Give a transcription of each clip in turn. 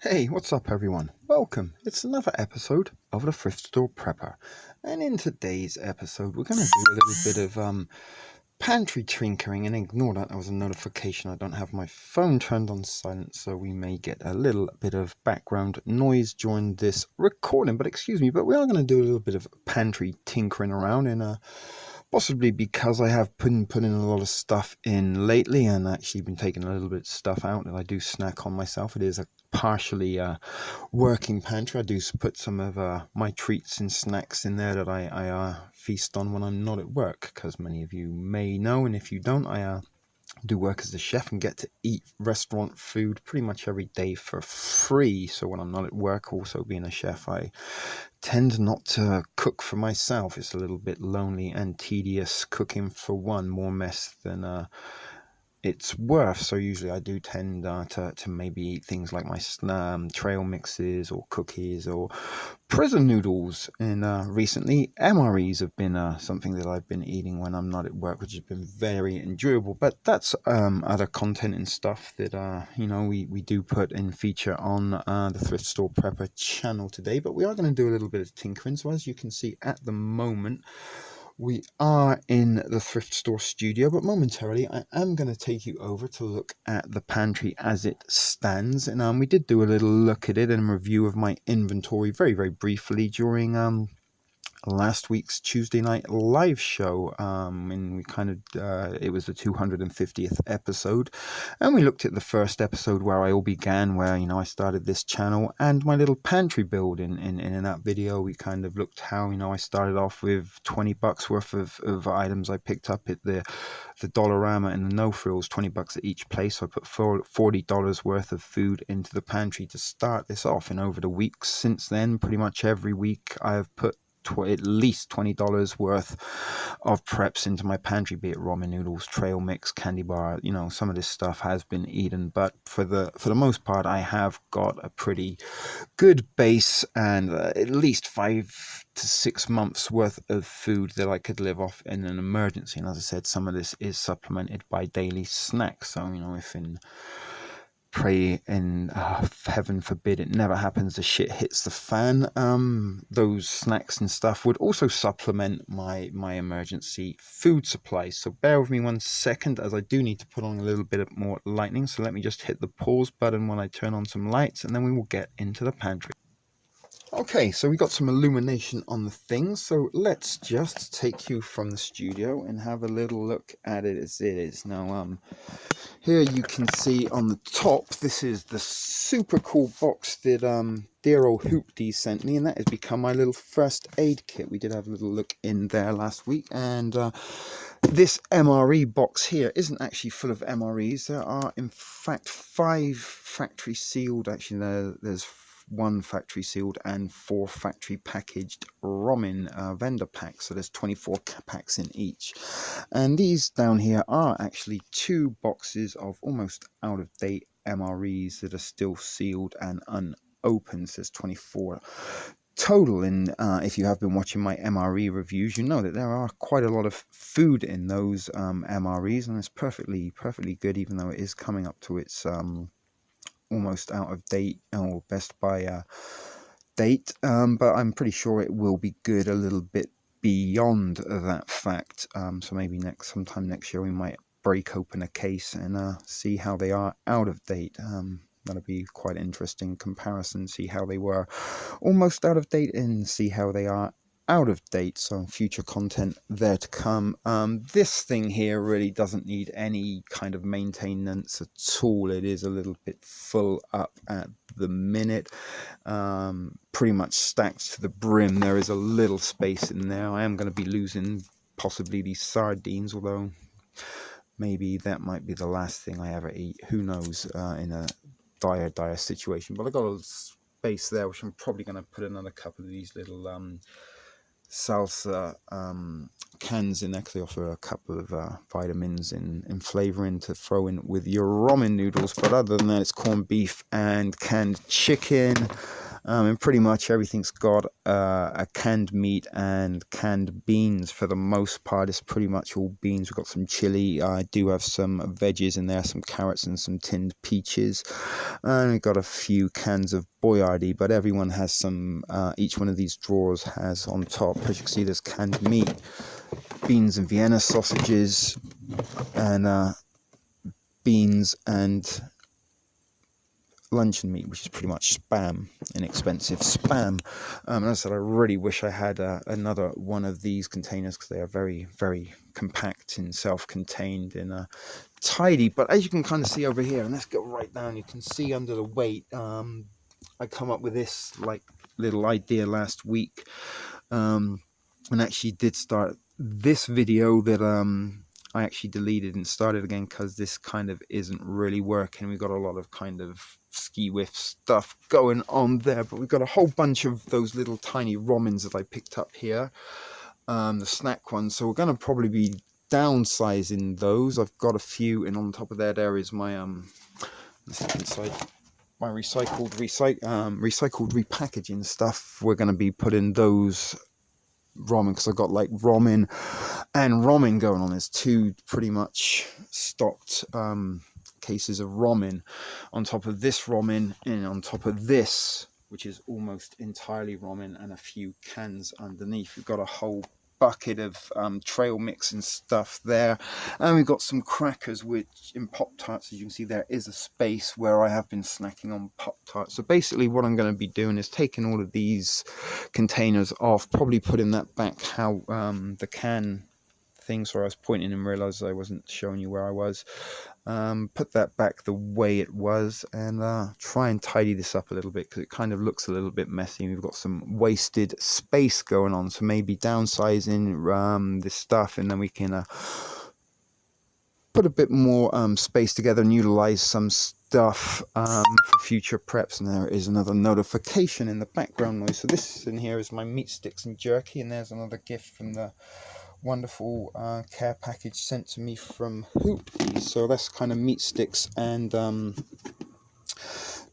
Hey, what's up everyone? Welcome. It's another episode of the Thrift Store Prepper. And in today's episode, we're going to do a little bit of pantry tinkering, and ignore that was a notification. I don't have my phone turned on silent, so we may get a little bit of background noise during this recording, but excuse me, but we are going to do a little bit of pantry tinkering around in a possibly because I have put in a lot of stuff in lately and actually been taking a little bit of stuff out that I do snack on myself. It is a partially working pantry. I do put some of my treats and snacks in there that I feast on when I'm not at work, because many of you may know, and if you don't, I do work as a chef and get to eat restaurant food pretty much every day for free. So when I'm not at work, also being a chef, I tend not to cook for myself. It's a little bit lonely and tedious cooking for one, more mess than it's worth. So usually I do tend to maybe eat things like my trail mixes or cookies or prison noodles. And recently MREs have been something that I've been eating when I'm not at work, which has been very enjoyable. But that's other content and stuff that we do put in feature on the Thrift Store Prepper channel today. But we are going to do a little bit of tinkering. So as you can see at the moment, we are in the thrift store studio, but momentarily I am going to take you over to look at the pantry as it stands. And we did do a little look at it and review of my inventory very, very briefly during last week's Tuesday night live show, and we kind of it was the 250th episode, and we looked at the first episode where I all began, where I started this channel and my little pantry build. In that video we kind of looked how I started off with $20 worth of items I picked up at the Dollarama and the No Frills, $20 at each place. So I put $40 worth of food into the pantry to start this off, and over the weeks since then, pretty much every week I've put at least $20 worth of preps into my pantry, be it ramen noodles, trail mix, candy bar. Some of this stuff has been eaten, but for the most part I have got a pretty good base and at least 5 to 6 months worth of food that I could live off in an emergency. And as I said, some of this is supplemented by daily snacks. So if in pray and heaven forbid it never happens, the shit hits the fan, those snacks and stuff would also supplement my emergency food supply. So bear with me 1 second, as I do need to put on a little bit more lighting. So let me just hit the pause button when I turn on some lights, and then we will get into the pantry. Okay, so we got some illumination on the thing, so let's just take you from the studio and have a little look at it as it is. Now, here you can see on the top, this is the super cool box that dear old Hoopty sent me, and that has become my little first aid kit. We did have a little look in there last week, and this MRE box here isn't actually full of MREs. There are in fact 5 factory sealed, actually there's 1 factory sealed and 4 factory packaged ramen vendor packs. So there's 24 packs in each. And these down here are actually 2 boxes of almost out of date MREs that are still sealed and unopened. So there's 24 total. And if you have been watching my MRE reviews, you know that there are quite a lot of food in those MREs, and it's perfectly good, even though it is coming up to its almost out of date or best by date, but I'm pretty sure it will be good a little bit beyond that fact. So maybe sometime next year we might break open a case and see how they are out of date. That'll be quite an interesting comparison, see how they were almost out of date and see how they are out of date. So future content there to come. This thing here really doesn't need any kind of maintenance at all. It is a little bit full up at the minute, pretty much stacked to the brim. There is a little space in there. I am going to be losing possibly these sardines, although maybe that might be the last thing I ever eat. Who knows, in a dire situation. But I got a space there, which I'm probably going to put another couple of these little salsa cans in there, because they offer a couple of vitamins and flavoring to throw in with your ramen noodles. But other than that, it's corned beef and canned chicken. And pretty much everything's got a canned meat and canned beans for the most part. It's pretty much all beans. We've got some chili. I do have some veggies in there, some carrots and some tinned peaches. And we've got a few cans of boyardee, but everyone has some, each one of these drawers has on top, as you can see, there's canned meat, beans and Vienna sausages, and beans and luncheon meat, which is pretty much spam, inexpensive spam. And as I said, I really wish I had another one of these containers, because they are very, very compact and self-contained and tidy. But as you can kind of see over here, and let's go right down, you can see under the weight, I come up with this like little idea last week, and actually did start this video that I actually deleted and started again, because this kind of isn't really working. We've got a lot of kind of ski whiff stuff going on there, but we've got a whole bunch of those little tiny ramens that I picked up here, the snack ones. So we're going to probably be downsizing those. I've got a few, and on top of there is my let's see inside, my recycled repackaging stuff. We're going to be putting those ramen, because I've got like ramen and ramen going on. There's two pretty much stocked cases of ramen on top of this ramen, and on top of this, which is almost entirely ramen, and a few cans underneath. We've got a whole bucket of trail mix and stuff there, and we've got some crackers, which in Pop-Tarts, as you can see, there is a space where I have been snacking on Pop-Tarts. So basically what I'm going to be doing is taking all of these containers off, probably putting that back how the can thing, so I was pointing and realized I wasn't showing you where I was. Put that back the way it was, and try and tidy this up a little bit, because it kind of looks a little bit messy. We've got some wasted space going on, so maybe downsizing this stuff, and then we can put a bit more space together and utilize some stuff for future preps. And there is another notification in the background noise. So this in here is my meat sticks and jerky, and there's another gift from the wonderful care package sent to me from Hoopy. So that's kind of meat sticks and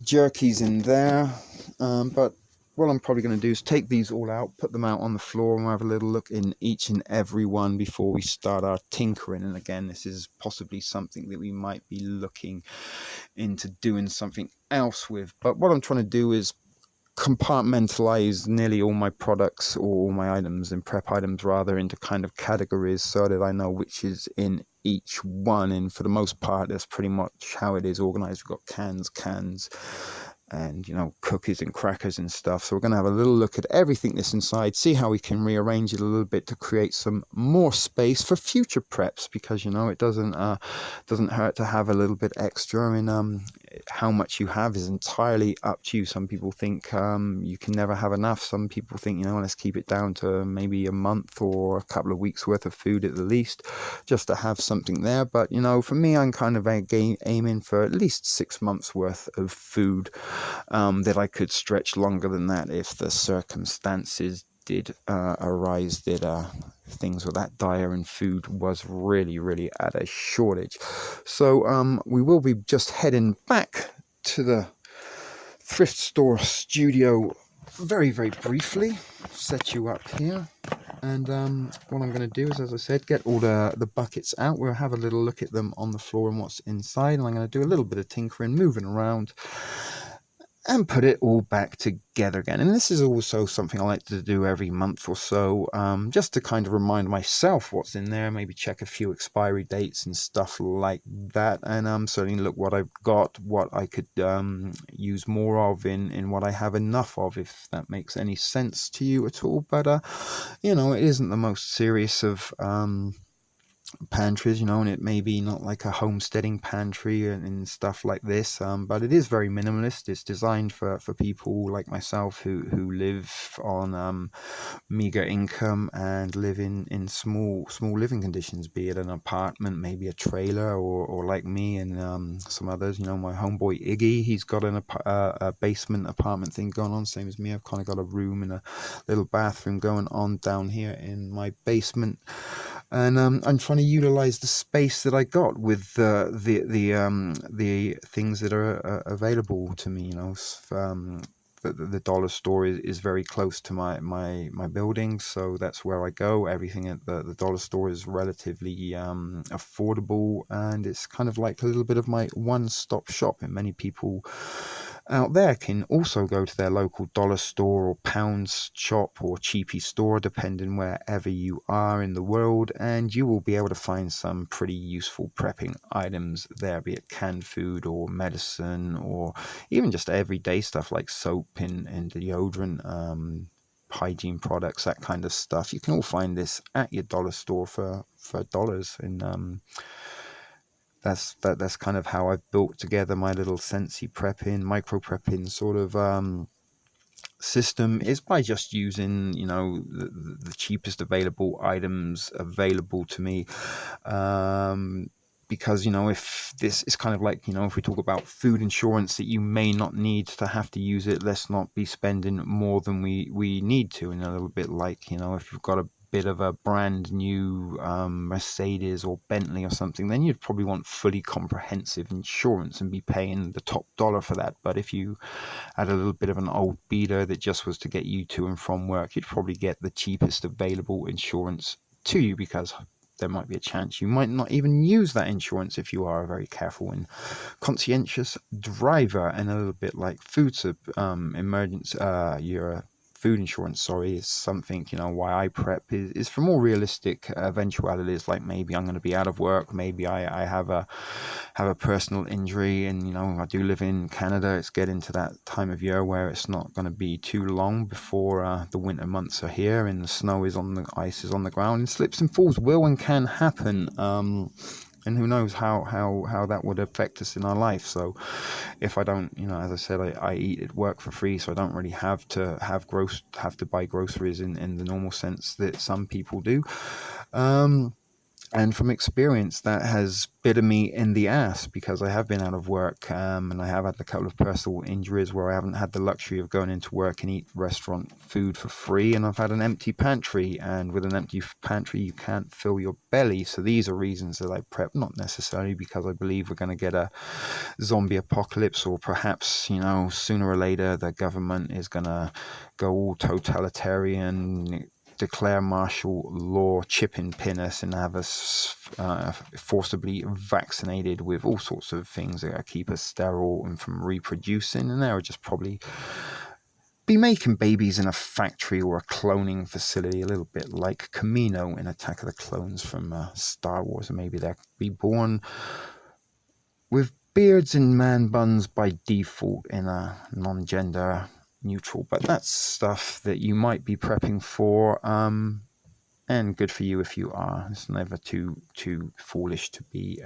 jerkies in there, but what I'm probably going to do is take these all out, put them out on the floor, and we'll have a little look in each and every one before we start our tinkering. And again, this is possibly something that we might be looking into doing something else with. But what I'm trying to do is compartmentalize nearly all my products, or all my items, and prep items rather, into kind of categories, so that I know which is in each one. And for the most part, that's pretty much how it is organized. We've got cans, and, you know, cookies and crackers and stuff. So we're going to have a little look at everything that's inside, see how we can rearrange it a little bit to create some more space for future preps, because, you know, it doesn't hurt to have a little bit extra. I mean, how much you have is entirely up to you. Some people think you can never have enough. Some people think, you know, let's keep it down to maybe a month or a couple of weeks worth of food at the least, just to have something there. But, you know, for me, I'm kind of aiming for at least 6 months worth of food, that I could stretch longer than that if the circumstances did arise that things were that dire and food was really, really at a shortage. So we will be just heading back to the thrift store studio very, very briefly. Set you up here. And what I'm going to do is, as I said, get all the buckets out. We'll have a little look at them on the floor and what's inside. And I'm going to do a little bit of tinkering, moving around, and put it all back together again. And this is also something I like to do every month or so, just to kind of remind myself what's in there, maybe check a few expiry dates and stuff like that, and certainly look what I've got, what I could use more of in what I have enough of, if that makes any sense to you at all. But you know, it isn't the most serious of pantries, you know, and it may be not like a homesteading pantry and stuff like this, but it is very minimalist. It's designed for people like myself who live on meager income and live in small living conditions, be it an apartment, maybe a trailer, or like me and some others. You know, my homeboy Iggy, he's got a basement apartment thing going on, same as me. I've kind of got a room and a little bathroom going on down here in my basement. And I'm trying to utilize the space that I got with the things that are available to me. You know, the dollar store is very close to my building, so that's where I go. Everything at the dollar store is relatively affordable, and it's kind of like a little bit of my one-stop shop. And many people out there can also go to their local dollar store or pounds shop or cheapy store, depending wherever you are in the world, and you will be able to find some pretty useful prepping items there, be it canned food or medicine or even just everyday stuff like soap and deodorant, hygiene products, that kind of stuff. You can all find this at your dollar store for dollars. And that's kind of how I've built together my little Sensi prepping, micro prepping sort of system, is by just using, you know, the cheapest available items available to me. Because, you know, if this is kind of like, you know, if we talk about food insurance that you may not need to have to use it, let's not be spending more than we need to. And a little bit like, you know, if you've got a bit of a brand new Mercedes or Bentley or something, then you'd probably want fully comprehensive insurance and be paying the top dollar for that. But if you had a little bit of an old beater that just was to get you to and from work, you'd probably get the cheapest available insurance to you, because there might be a chance you might not even use that insurance if you are a very careful and conscientious driver. And a little bit like emergency, your food insurance, sorry, is something, you know, why I prep is for more realistic eventualities, like maybe I'm going to be out of work, maybe I have a personal injury, and, you know, I do live in Canada. It's getting to that time of year where it's not going to be too long before the winter months are here, and the snow is on the ice is on the ground, and slips and falls will and can happen. And who knows how that would affect us in our life. So if I don't, you know, as I said, I eat at work for free, so I don't really have to buy groceries in the normal sense that some people do. And from experience, that has bitten me in the ass, because I have been out of work, and I have had a couple of personal injuries where I haven't had the luxury of going into work and eat restaurant food for free, and I've had an empty pantry, and with an empty pantry you can't fill your belly. So these are reasons that I prep, not necessarily because I believe we're going to get a zombie apocalypse, or perhaps, you know, sooner or later the government is going to go all totalitarian, declare martial law, chip and pin us, and have us forcibly vaccinated with all sorts of things that keep us sterile and from reproducing, and they'll just probably be making babies in a factory or a cloning facility, a little bit like Camino in Attack of the Clones from Star Wars, and maybe they'll be born with beards and man buns by default in a non-gender neutral. But that's stuff that you might be prepping for, and good for you if you are. It's never too foolish to be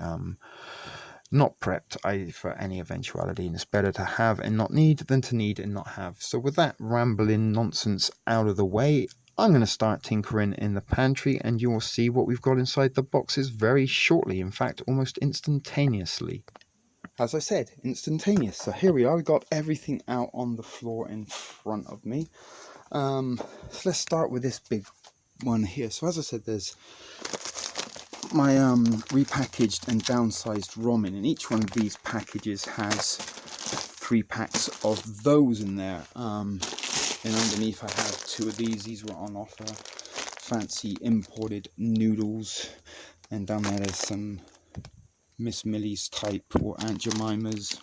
not prepped for any eventuality, and it's better to have and not need than to need and not have. So with that rambling nonsense out of the way, I'm going to start tinkering in the pantry, and you will see what we've got inside the boxes very shortly. In fact, almost instantaneously. As I said, instantaneous. So here we are. We've got everything out on the floor in front of me. So let's start with this big one here. So as I said, there's my repackaged and downsized ramen, and each one of these packages has 3 packs of those in there. And underneath I have 2 of these. These were on offer. Fancy imported noodles. And down there there's some Miss Millie's type or Aunt Jemima's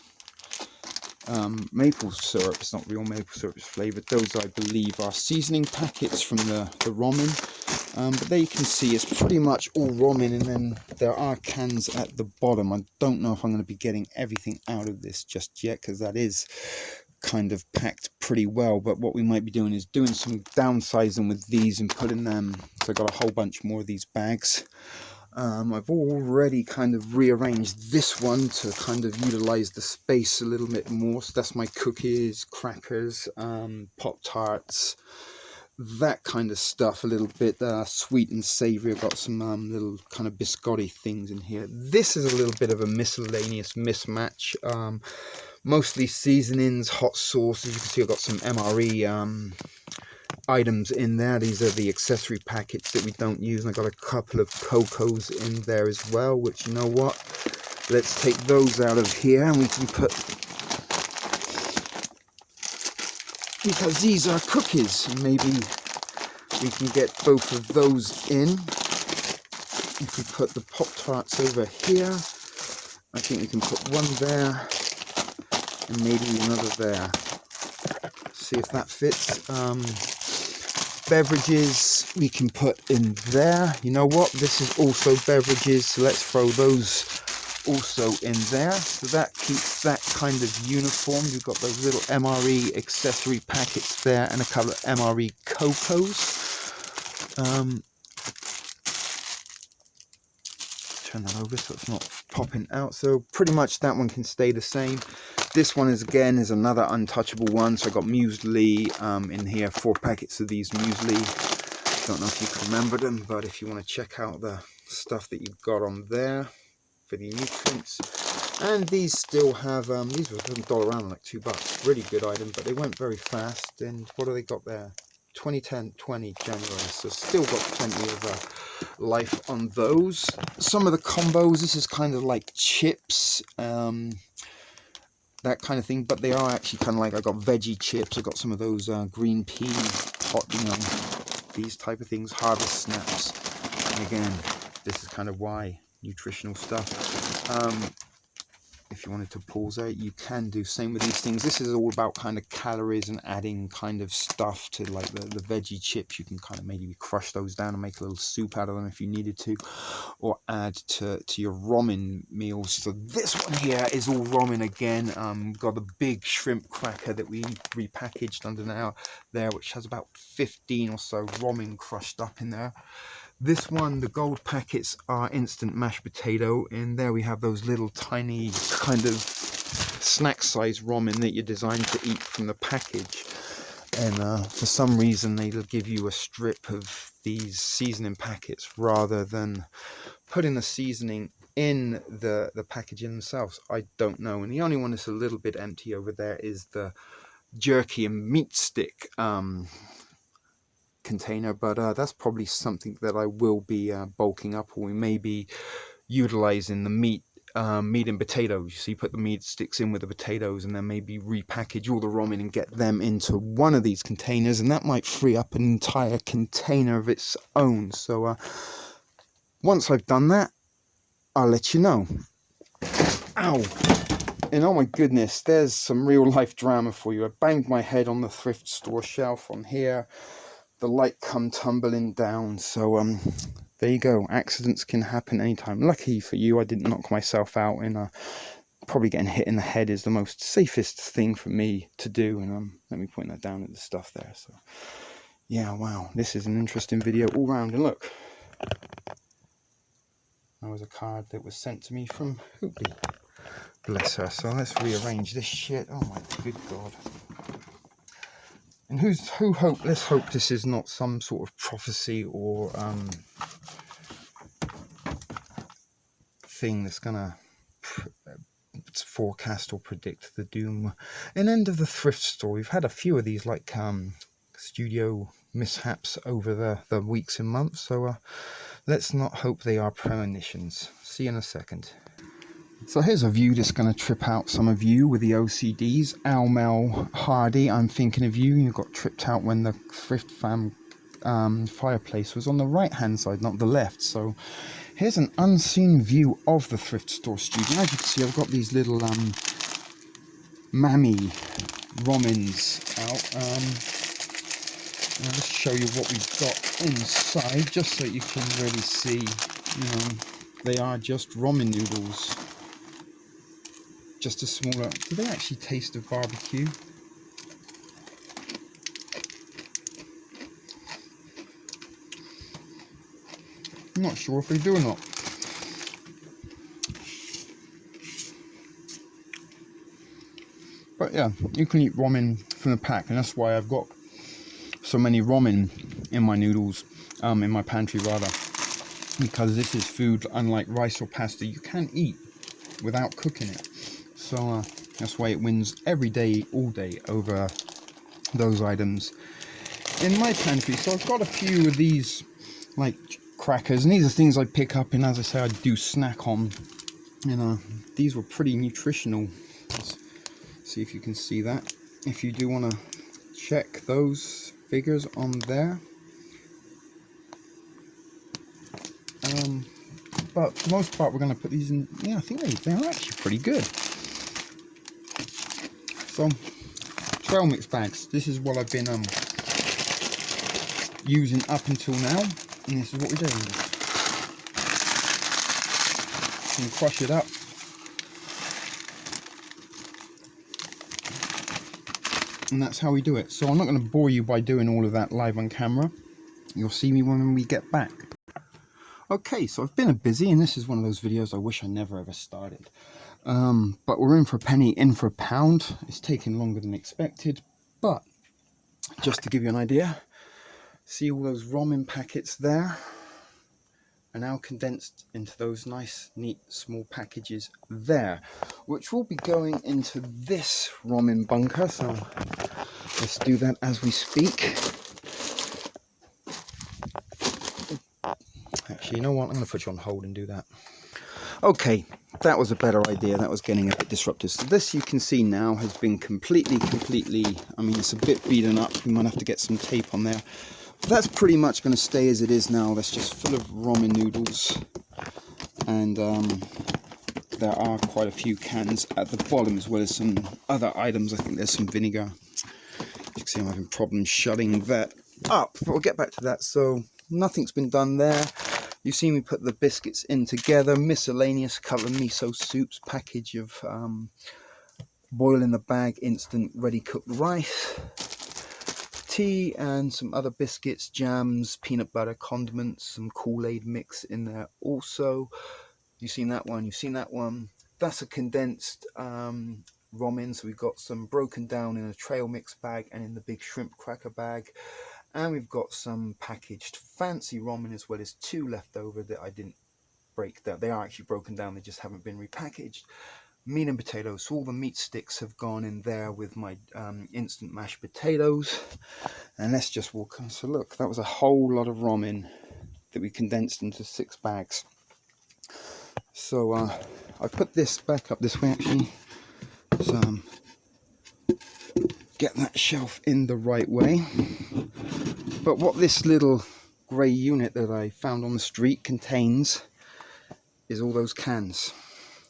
maple syrup. It's not real maple syrup, it's flavoured. Those, I believe, are seasoning packets from the ramen. But there you can see it's pretty much all ramen, and then there are cans at the bottom. I don't know if I'm going to be getting everything out of this just yet, because that is kind of packed pretty well. But what we might be doing is doing some downsizing with these and putting them, so I've got a whole bunch more of these bags. I've already kind of rearranged this one to kind of utilize the space a little bit more. So that's my cookies, crackers, Pop-Tarts, that kind of stuff, a little bit sweet and savory. I've got some little kind of biscotti things in here. This is a little bit of a miscellaneous mismatch. Mostly seasonings, hot sauce. As you can see, I've got some MRE items in there. These are the accessory packets that we don't use, and I got a couple of cocos in there as well, which, you know what, let's take those out of here, and we can put because these are cookies, and maybe we can get both of those in. If we put the Pop-Tarts over here, I think we can put one there and maybe another there. See if that fits. Beverages we can put in there. You know what? This is also beverages, so let's throw those also in there. So that keeps that kind of uniform. You've got those little MRE accessory packets there and a couple of MRE Cocos. Turn that over so it's not popping out. So pretty much that one can stay the same. This one is again is another untouchable one. So I got muesli in here, 4 packets of these muesli. Don't know if you can remember them, but if you want to check out the stuff that you've got on there for the nutrients. And these still have these were $1 like $2. Really good item, but they went very fast. And what do they got there? 2010 20 January, so still got plenty of life on those. Some of the combos, this is kind of like chips, that kind of thing, but they are actually kind of like, I got veggie chips, I got some of those green pea hot, you know, these type of things, harvest snaps. And again, this is kind of why nutritional stuff. If you wanted to pause it, you can do same with these things. This is all about kind of calories and adding kind of stuff to like the veggie chips. You can kind of maybe crush those down and make a little soup out of them if you needed to, or add to your ramen meals. So this one here is all ramen again. Got a big shrimp cracker that we repackaged under now there, which has about 15 or so ramen crushed up in there. This one, the gold packets are instant mashed potato, and there we have those little tiny kind of snack size ramen that you're designed to eat from the package. And for some reason they'll give you a strip of these seasoning packets rather than putting the seasoning in the packaging themselves. I don't know. And the only one that's a little bit empty over there is the jerky and meat stick container, but that's probably something that I will be bulking up, or we may be utilizing the meat and potatoes. So you put the meat sticks in with the potatoes and then maybe repackage all the ramen and get them into one of these containers, and that might free up an entire container of its own. So once I've done that, I'll let you know. Ow! And oh my goodness, there's some real life drama for you. I banged my head on the thrift store shelf on here. The light come tumbling down, so there you go. Accidents can happen anytime. Lucky for you, I didn't knock myself out, and probably getting hit in the head is the most safest thing for me to do. And let me point that down at the stuff there. So yeah, wow, this is an interesting video all round. And look, that was a card that was sent to me from Hoopy. Bless her. So let's rearrange this shit. Oh my good God. And let's hope this is not some sort of prophecy or thing that's gonna forecast or predict the doom and end of the thrift store. We've had a few of these like studio mishaps over the weeks and months, so let's not hope they are premonitions. See you in a second. So here's a view that's going to trip out some of you with the OCDs. Almel Hardy, I'm thinking of you. You got tripped out when the thrift fireplace was on the right hand side, not the left. So here's an unseen view of the thrift store studio. As you can see, I've got these little Mammy ramens out. I'll just show you what we've got inside, just so you can really see, you know, they are just ramen noodles. Just a smaller. Do they actually taste of barbecue? I'm not sure if they do or not. But yeah, you can eat ramen from the pack, and that's why I've got so many ramen in my noodles, in my pantry rather, because this is food unlike rice or pasta you can eat without cooking it. So that's why it wins every day, all day over those items in my pantry. So I've got a few of these like crackers, and these are things I pick up, and as I say, I do snack on. And these were pretty nutritional. Let's see if you can see that. If you do want to check those figures on there. But for the most part, we're going to put these in. Yeah, I think they're actually pretty good. So, trail mix bags. This is what I've been using up until now, and this is what we're doing. You can crush it up. And that's how we do it. So I'm not going to bore you by doing all of that live on camera. You'll see me when we get back. Okay, so I've been busy, and this is one of those videos I wish I never ever started. But we're in for a penny, in for a pound. It's taking longer than expected, but just to give you an idea, see all those ramen packets there are now condensed into those nice, neat, small packages there, which will be going into this ramen bunker. So let's do that as we speak. Actually, you know what? I'm going to put you on hold and do that. Okay, that was a better idea. That was getting a bit disruptive. So this, you can see now, has been completely, I mean, it's a bit beaten up. We might have to get some tape on there. But that's pretty much going to stay as it is now. That's just full of ramen noodles. And there are quite a few cans at the bottom, as well as some other items. I think there's some vinegar. You can see I'm having problems shutting that up. But we'll get back to that. So nothing's been done there. You see me put the biscuits in together, miscellaneous couple of miso soups, package of boil in the bag instant ready cooked rice, tea and some other biscuits, jams, peanut butter, condiments, some Kool-Aid mix in there also. You've seen that one, you've seen that one. That's a condensed ramen, so we've got some broken down in a trail mix bag and in the big shrimp cracker bag. And we've got some packaged fancy ramen, as well as 2 left over that I didn't break down. They are actually broken down, they just haven't been repackaged. Meat and potatoes, so all the meat sticks have gone in there with my instant mashed potatoes. And let's just walk on. So look, that was a whole lot of ramen that we condensed into 6 bags. So I put this back up this way actually. So get that shelf in the right way. But what this little grey unit that I found on the street contains is all those cans.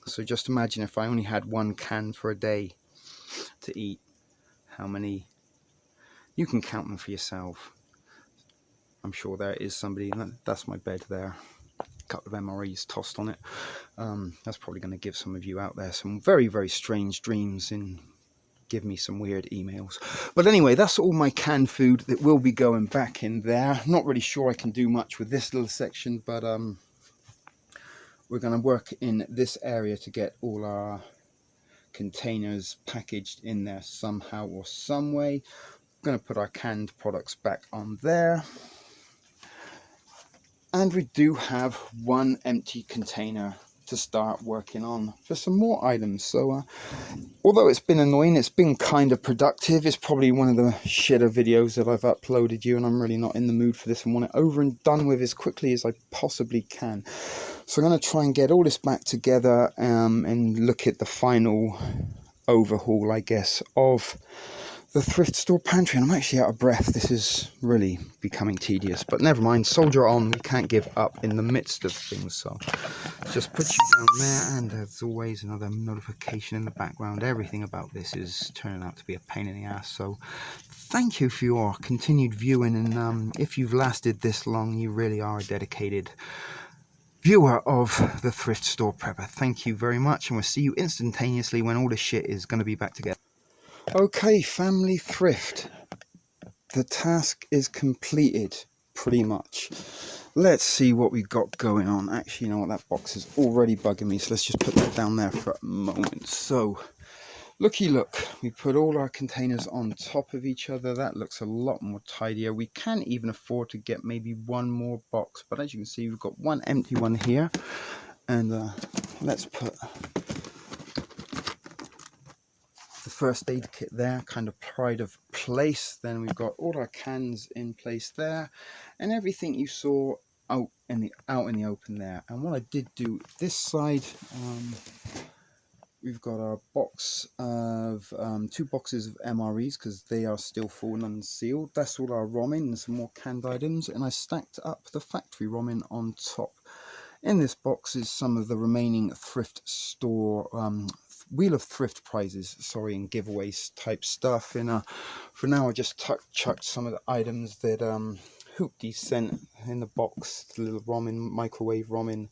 So just imagine if I only had 1 can for a day to eat, how many, you can count them for yourself. I'm sure there is somebody, that's my bed there, a couple of MREs tossed on it. That's probably going to give some of you out there some very, very strange dreams and give me some weird emails. But anyway, that's all my canned food that will be going back in there. Not really sure I can do much with this little section, but we're going to work in this area to get all our containers packaged in there somehow or some way. We're going to put our canned products back on there. And we do have 1 empty container to start working on for some more items. So although it's been annoying, it's been kind of productive. It's probably one of the shitter videos that I've uploaded you, and I'm really not in the mood for this and want it over and done with as quickly as I possibly can. So I'm going to try and get all this back together and look at the final overhaul, I guess, of the thrift store pantry. And I'm actually out of breath. This is really becoming tedious, but never mind, soldier on. We can't give up in the midst of things. So just put you down there, and as always, another notification in the background. Everything about this is turning out to be a pain in the ass, so thank you for your continued viewing. And if you've lasted this long, you really are a dedicated viewer of the Thrift Store Prepper. Thank you very much, and we'll see you instantaneously when all this shit is going to be back together. Okay, family thrift, the task is completed pretty much. Let's see what we've got going on. Actually, you know what, that box is already bugging me, so let's just put that down there for a moment. So looky look, we put all our containers on top of each other. That looks a lot more tidier. We can even afford to get maybe 1 more box, but as you can see, we've got 1 empty one here. And let's put the first aid kit there, kind of pride of place. Then we've got all our cans in place there, and everything you saw out in the open there. And what I did do this side, we've got our box of 2 boxes of MREs because they are still full and unsealed. That's all our ramen and some more canned items, and I stacked up the factory ramen on top. In this box is some of the remaining thrift store wheel of thrift prizes, and giveaways type stuff. And for now I just chucked some of the items that Hoopty sent in the box, the little microwave ramen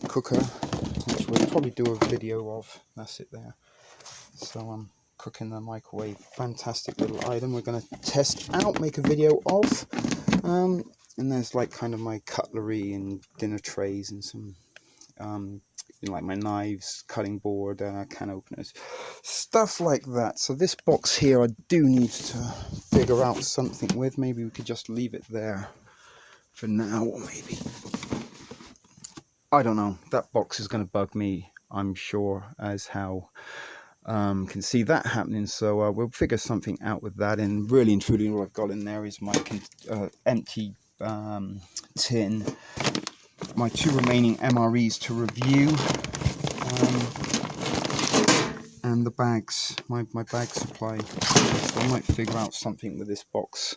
cooker, which we'll probably do a video of. That's it there. So I'm cooking the microwave, fantastic little item we're going to test out, make a video of. And there's like kind of my cutlery and dinner trays and some like my knives, cutting board, can openers, stuff like that. So this box here I do need to figure out something with. Maybe we could just leave it there for now, or maybe, I don't know, that box is going to bug me, I'm sure, as how can see that happening. So we'll figure something out with that. And really and truly all I've got in there is my empty tin, my 2 remaining MREs to review, and the bags, my bag supply. So I might figure out something with this box,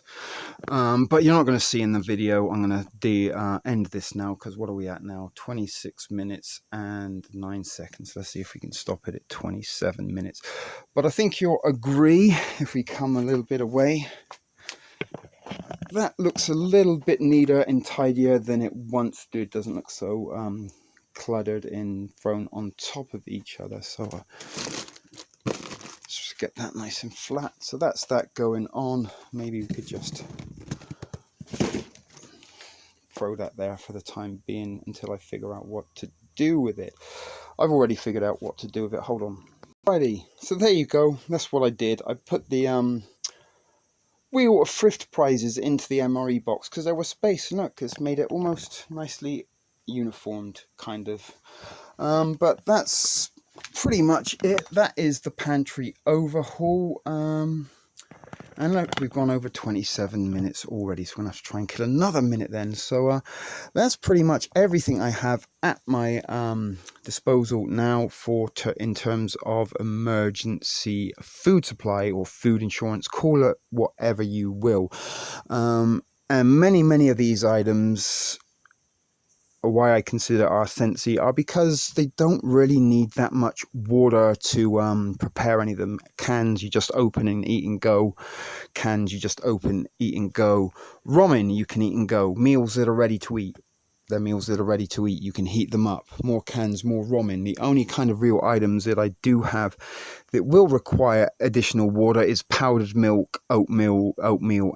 but you're not going to see in the video. I'm going to end this now, because what are we at now? 26 minutes and 9 seconds. Let's see if we can stop it at 27 minutes. But I think you'll agree, if we come a little bit away, that looks a little bit neater and tidier than it once did. Doesn't look so cluttered and thrown on top of each other. So let's just get that nice and flat. So that's that going on. Maybe we could just throw that there for the time being until I figure out what to do with it. I've already figured out what to do with it. Hold on. Alrighty, so there you go. That's what I did. I put the wheel of thrift prizes into the MRE box because there was space. Look, it's made it almost nicely uniformed, kind of. But that's pretty much it. That is the pantry overhaul. And look, we've gone over 27 minutes already, so we're going to have to try and kill another minute then. So that's pretty much everything I have at my disposal now in terms of emergency food supply or food insurance, call it whatever you will. And many of these items, why I consider are Scentsy, are because they don't really need that much water to prepare any of them. Cans you just open and eat and go. Cans you just open, eat and go. Ramen you can eat and go. Meals that are ready to eat. They're meals that are ready to eat. You can heat them up. More cans, more ramen. The only kind of real items that I do have that will require additional water is powdered milk, oatmeal,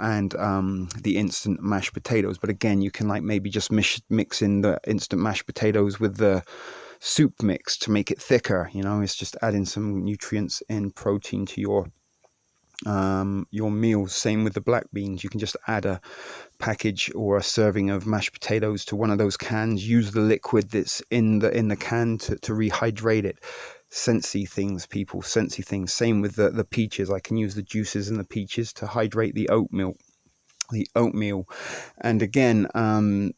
and the instant mashed potatoes. But again, you can like maybe just mix in the instant mashed potatoes with the soup mix to make it thicker. You know, it's just adding some nutrients and protein to your meals. Same with the black beans. You can just add a package or a serving of mashed potatoes to one of those cans. Use the liquid that's in the can to rehydrate it. Scentsy things, people. Scentsy things. Same with the peaches. I can use the juices in the peaches to hydrate the oatmeal. And again,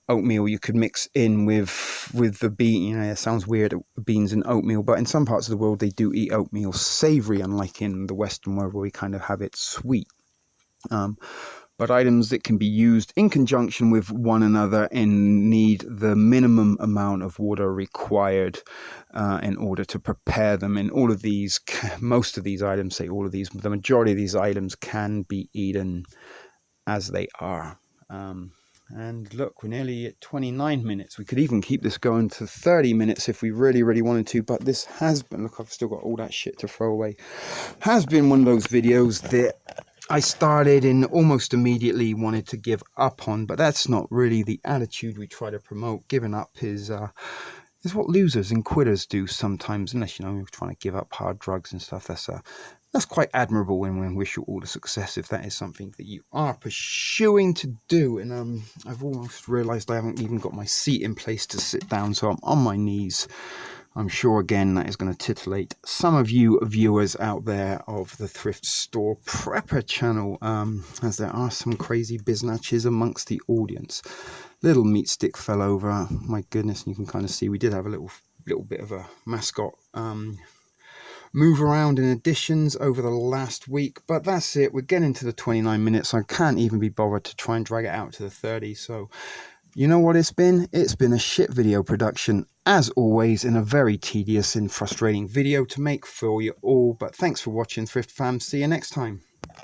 oatmeal you could mix in with the bean. You know, it sounds weird, beans and oatmeal, but in some parts of the world they do eat oatmeal savory, unlike in the Western world where we kind of have it sweet. But items that can be used in conjunction with one another and need the minimum amount of water required in order to prepare them. And all of these, most of these items, say all of these, the majority of these items can be eaten as they are. And look, we're nearly at 29 minutes. We could even keep this going to 30 minutes if we really wanted to, but this has been, look, I've still got all that shit to throw away, has been one of those videos that I started and almost immediately wanted to give up on. But that's not really the attitude we try to promote. Giving up is what losers and quitters do sometimes, unless, you know, you're trying to give up hard drugs and stuff. That's quite admirable, and we wish you all the success if that is something that you are pursuing to do. And I've almost realised I haven't even got my seat in place to sit down, so I'm on my knees. I'm sure, again, that is going to titillate some of you viewers out there of the Thrift Store Prepper channel, as there are some crazy biznatches amongst the audience. Little meat stick fell over. My goodness, and you can kind of see we did have a little little bit of a mascot move around in additions over the last week, but that's it. We're getting to the 29 minutes. I can't even be bothered to try and drag it out to the 30. So you know what it's been? It's been a shit video production, as always, in a very tedious and frustrating video to make for you all. But thanks for watching, Thrift fam. See you next time.